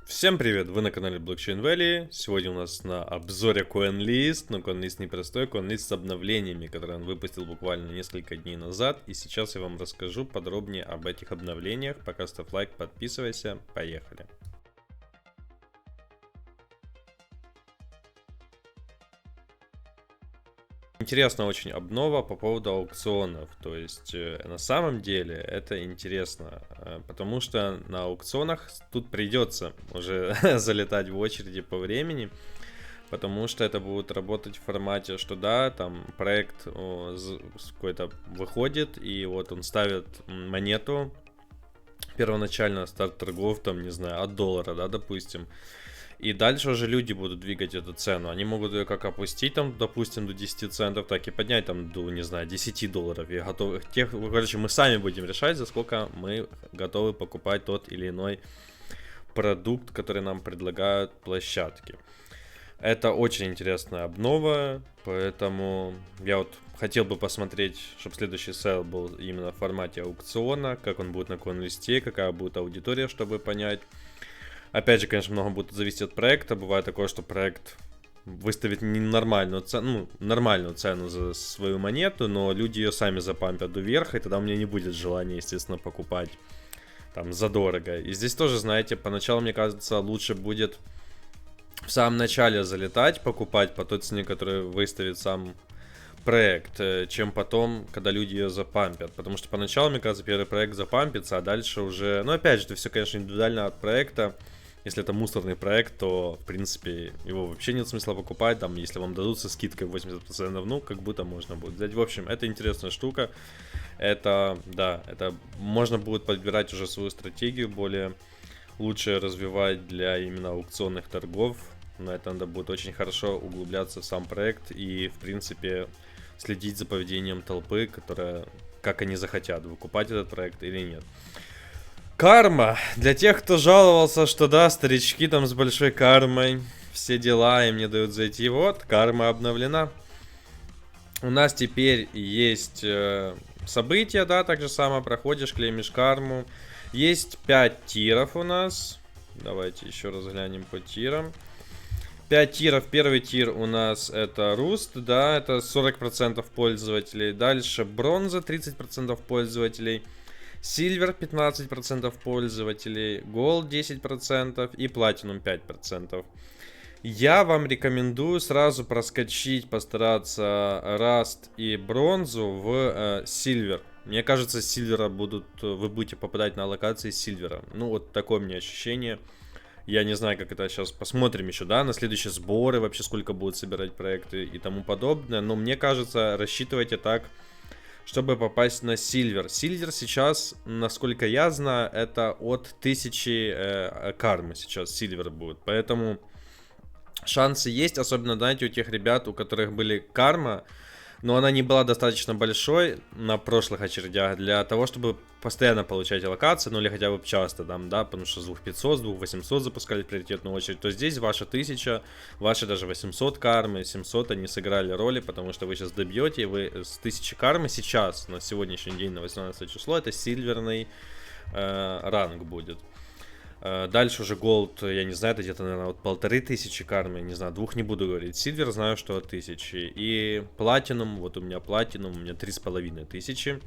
Всем привет! Вы на канале Blockchain Valley. Сегодня у нас на обзоре CoinList, но CoinList непростой, CoinList с обновлениями, которые он выпустил буквально несколько дней назад. И сейчас я вам расскажу подробнее об этих обновлениях. Пока ставь лайк, подписывайся, поехали! Интересная очень обнова по поводу аукционов. То есть, на самом деле, это интересно, потому что на аукционах тут придется уже залетать в очереди по времени, потому что это будет работать в формате, что да, там проект какой-то выходит, и вот он ставит монету, первоначально старт торгов, там, не знаю, от $1, да, допустим. И дальше уже люди будут двигать эту цену. Они могут ее как опустить, там, допустим, до 10 центов, так и поднять там до, не знаю, $10. И готовы, короче, мы сами будем решать, за сколько мы готовы покупать тот или иной продукт, который нам предлагают площадки. Это очень интересная обнова, поэтому я вот хотел бы посмотреть, чтобы следующий сейл был именно в формате аукциона, как он будет на CoinList, какая будет аудитория, чтобы понять. Опять же, конечно, много будет зависеть от проекта. Бывает такое, что проект выставит ненормальную цену, нормальную цену за свою монету, но люди ее сами запампят вверх, и тогда у меня не будет желания, естественно, покупать там задорого. И здесь тоже, знаете, поначалу, мне кажется, лучше будет в самом начале залетать, покупать по той цене, которую выставит сам проект, чем потом, когда люди ее запампят. Потому что поначалу, мне кажется, первый проект запампится, а дальше уже... Ну, опять же, это все, конечно, индивидуально от проекта. Если это мусорный проект, то, в принципе, его вообще нет смысла покупать. Там, если вам дадут со скидкой 80%, ну, как будто можно будет взять. В общем, это интересная штука. Это, да, это можно будет подбирать уже свою стратегию, более лучше развивать для именно аукционных торгов. Но это надо будет очень хорошо углубляться в сам проект и, в принципе, следить за поведением толпы, которая, как они захотят, выкупать этот проект или нет. Карма. Для тех, кто жаловался, что да, старички там с большой кармой, все дела им не дают зайти. Вот, карма обновлена. У нас теперь есть события, да, так же само проходишь, клеймишь карму. Есть 5 тиров у нас. Давайте еще раз глянем по тирам. 5 тиров. Первый тир у нас это Руст, да, это 40% пользователей. Дальше бронза, 30% пользователей. Silver 15% пользователей, Gold 10% и Platinum 5%. Я вам рекомендую сразу проскочить, постараться Rust и бронзу в Silver. Мне кажется, с Silver вы будете попадать на локации Silver. Ну, вот такое у меня ощущение. Я не знаю, как это сейчас посмотрим еще, да, на следующие сборы, вообще сколько будут собирать проекты и тому подобное. Но мне кажется, рассчитывайте так, чтобы попасть на Silver. Silver сейчас, насколько я знаю, это от 1000 кармы сейчас Silver будет. Поэтому шансы есть, особенно, знаете, у тех ребят, у которых были карма, но она не была достаточно большой на прошлых очередях для того, чтобы постоянно получать локации, ну или хотя бы часто там, да, потому что с 2500, с 2800 запускали приоритетную очередь, то здесь ваша 1000, ваши даже 800 кармы, 700 они сыграли роли, потому что вы сейчас добьете, и вы с 1000 кармы сейчас, на сегодняшний день, на 18 число, это сильверный ранг будет. Дальше уже Gold, я не знаю, это где-то, наверное, вот 1500 кармы, не знаю, двух не буду говорить. Silver знаю, что от 1000. И Platinum, вот у меня Platinum, у меня 3500.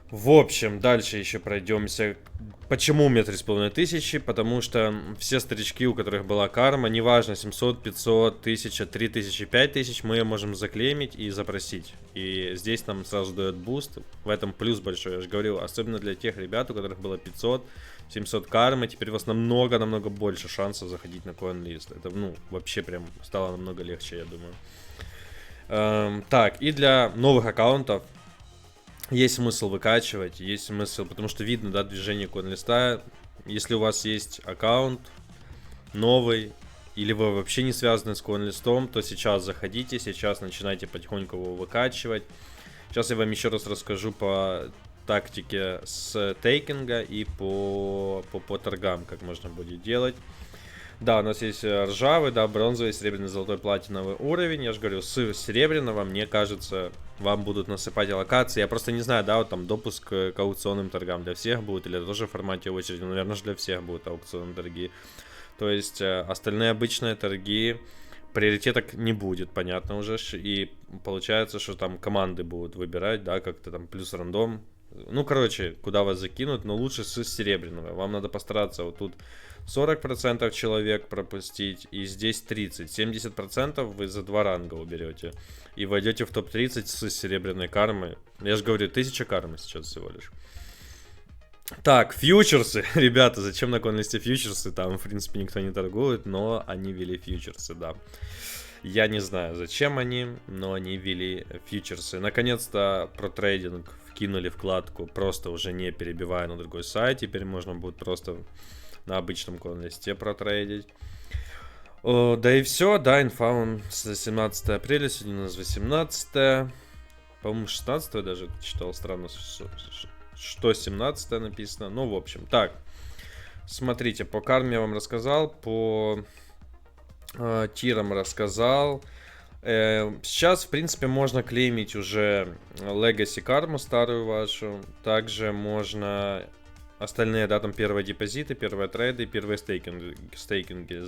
В общем, дальше еще пройдемся. Почему у меня 3500? Потому что все старички, у которых была карма, неважно, 700, 500, 1000, 3000, 5000, мы ее можем заклеймить и запросить. И здесь нам сразу дает буст. В этом плюс большой, я же говорил. Особенно для тех ребят, у которых было 500, 700 кармы. Теперь у вас намного больше шансов заходить на CoinList. Это, ну, вообще прям стало намного легче, я думаю. Так, и для новых аккаунтов есть смысл выкачивать, есть смысл, потому что видно, да, движение CoinList. Если у вас есть аккаунт новый, или вы вообще не связаны с CoinList, то сейчас заходите, сейчас начинайте потихоньку его выкачивать. Сейчас я вам еще раз расскажу по тактике с тейкинга и по торгам, как можно будет делать. Да, у нас есть ржавый, да, бронзовый, серебряный, золотой, платиновый уровень. Я же говорю, с серебряного, мне кажется, вам будут насыпать локации. Я просто не знаю, да, вот там допуск к аукционным торгам для всех будет, или это тоже в формате очереди. Ну, наверное, же для всех будут аукционные торги. То есть остальные обычные торги приоритеток не будет, понятно уже. И получается, что там команды будут выбирать, да, как-то там плюс рандом. Ну, короче, куда вас закинут, но лучше с серебряного. Вам надо постараться вот тут 40% человек пропустить, и здесь 30. 70% вы за 2 ранга уберете. И войдете в топ-30 с серебряной кармой. Я же говорю, 1000 кармы сейчас всего лишь. Так, фьючерсы. Ребята, зачем на конлисте фьючерсы? Там, в принципе, никто не торгует, но они ввели фьючерсы, да. Я не знаю, зачем они, но они ввели фьючерсы. Наконец-то про трейдинг вкинули вкладку, просто уже не перебивая на другой сайт. Теперь можно будет просто на обычном конлисте протрейдить. Да и все, да, инфа он с 17 апреля, сегодня у нас 18, по-моему, 16 даже читал, странно, что 17 написано, ну, в общем, так, смотрите, по карме я вам рассказал, по тирам рассказал. Сейчас, в принципе, можно клеймить уже Legacy карму старую вашу, также можно остальные, да, там первые депозиты, первые трейды, первые стейкинги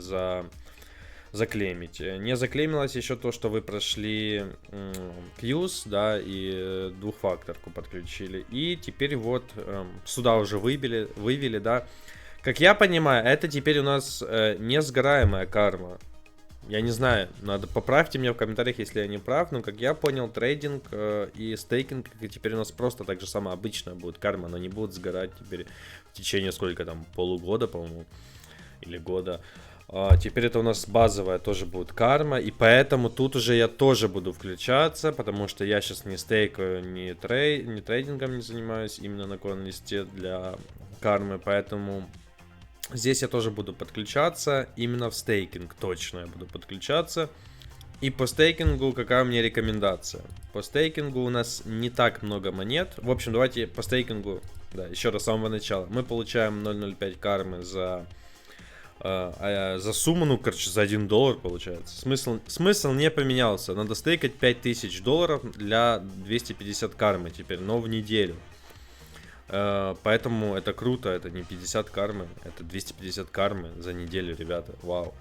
заклеймить. Не заклеймилось еще то, что вы прошли Qs, да, и двухфакторку подключили. И теперь вот сюда уже вывели, да. Как я понимаю, это теперь у нас несгораемая карма. Я не знаю, поправьте меня в комментариях, если я не прав, но как я понял, трейдинг и стейкинг теперь у нас просто так же самое обычная будет карма, она не будет сгорать теперь в течение сколько там, полугода, по-моему, или года. Теперь это у нас базовая тоже будет карма, и поэтому тут уже я тоже буду включаться, потому что я сейчас не стейкаю, ни трейдингом не занимаюсь именно на конлисте для кармы, поэтому здесь я тоже буду подключаться, именно в стейкинг точно я буду подключаться. И по стейкингу какая у меня рекомендация? По стейкингу у нас не так много монет. В общем, давайте по стейкингу, да, еще раз с самого начала. Мы получаем 0.05 кармы за сумму, ну, короче, за $1 получается. Смысл не поменялся. Надо стейкать $5000 для 250 кармы теперь, но в неделю. Поэтому это круто, это не 50 кармы, это 250 кармы за неделю, ребята, вау.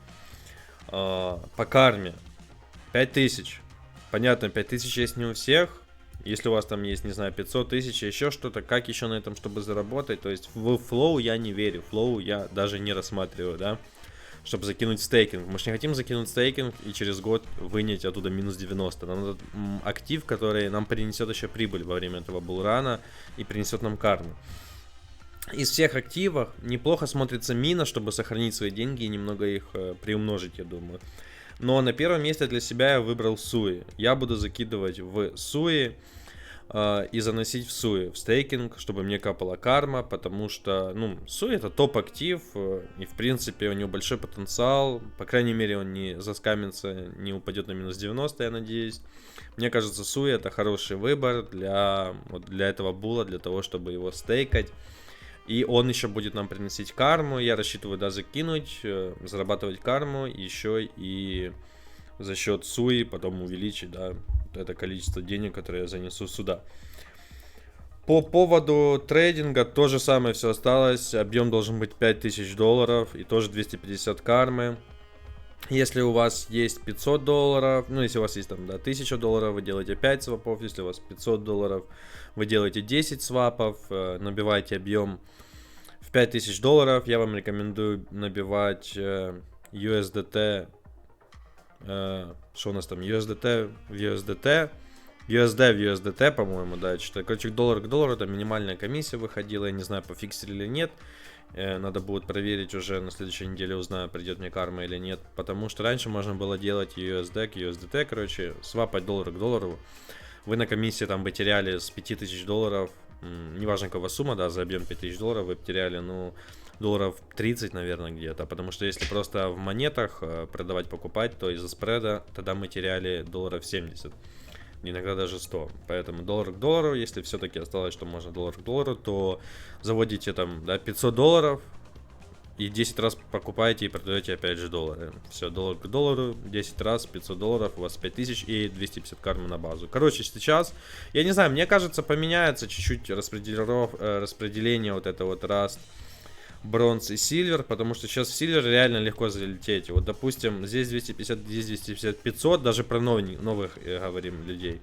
По карме 5000. Понятно, 5000 есть не у всех. Если у вас там есть, не знаю, 500 тысяч, еще что-то, как еще на этом, чтобы заработать? То есть в флоу я не верю, флоу я даже не рассматриваю, да, чтобы закинуть стейкинг. Мы же не хотим закинуть стейкинг и через год вынять оттуда минус 90. Нам надо актив, который нам принесет еще прибыль во время этого булрана и принесет нам карму. Из всех активов неплохо смотрится мина, чтобы сохранить свои деньги и немного их приумножить, я думаю. Но на первом месте для себя я выбрал Суи. Я буду закидывать в Суи и заносить в Суи, в стейкинг, чтобы мне капала карма, потому что, ну, Суи это топ-актив, и в принципе у него большой потенциал, по крайней мере он не заскамится, не упадет на минус 90, я надеюсь. Мне кажется, Суи это хороший выбор для этого була, для того, чтобы его стейкать. И он еще будет нам приносить карму. Я рассчитываю, да, закинуть, зарабатывать карму, еще и за счет Суи потом увеличить, да, это количество денег, которое я занесу сюда. По поводу трейдинга то же самое все осталось. Объем должен быть $5000 и тоже 250 кармы. Если у вас есть $500, ну если у вас есть там, да, $1000, вы делаете 5 свапов. Если у вас $500, вы делаете 10 свапов, набиваете объем в $5000. Я вам рекомендую набивать USDT. Что у нас там? USDT в USDT. USD в USDT, по-моему, да, что-то. Короче, доллар к доллару, там минимальная комиссия выходила. Я не знаю, пофиксили или нет. Надо будет проверить уже на следующей неделе, узнаю, придет мне карма или нет. Потому что раньше можно было делать USD к USDT, короче, свапать доллар к доллару. Вы на комиссии там бы теряли с $5000, неважно какова сумма, да, за объем $5000 вы потеряли, ну, долларов 30, наверное, где-то. Потому что если просто в монетах продавать, покупать, то из-за спреда тогда мы теряли долларов 70. Иногда даже 100. Поэтому доллар к доллару, если все-таки осталось, что можно доллар к доллару, то заводите там, да, $500 и 10 раз покупаете и продаете опять же доллары. Все, доллар к доллару, 10 раз, 500 долларов, у вас 5000 и 250 кармы на базу. Короче, сейчас, я не знаю, мне кажется, поменяется чуть-чуть распределение вот это вот Rust, бронз и сильвер, потому что сейчас в сильвер реально легко залететь. Вот, допустим, здесь 250, здесь 250, 500, даже про новых говорим людей.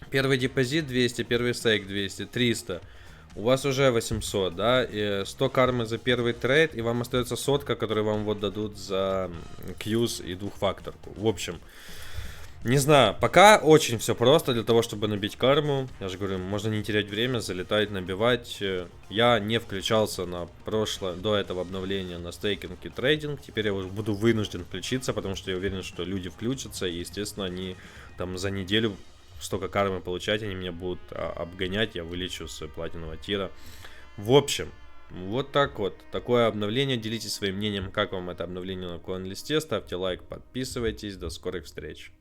Первый депозит 200, первый стейк 200, 300. У вас уже 800, да, и 100 кармы за первый трейд, и вам остается сотка, которую вам вот дадут за кьюз и двухфакторку. В общем, не знаю, пока очень все просто для того, чтобы набить карму. Я же говорю, можно не терять время, залетать, набивать. Я не включался на прошлое, до этого обновления на стейкинг и трейдинг. Теперь я уже буду вынужден включиться, потому что я уверен, что люди включатся, и, естественно, они там за неделю столько кармы получать, они меня будут обгонять, я вылечу с платинового тира. В общем, вот так вот. Такое обновление. Делитесь своим мнением, как вам это обновление на CoinList. Ставьте лайк, подписывайтесь. До скорых встреч.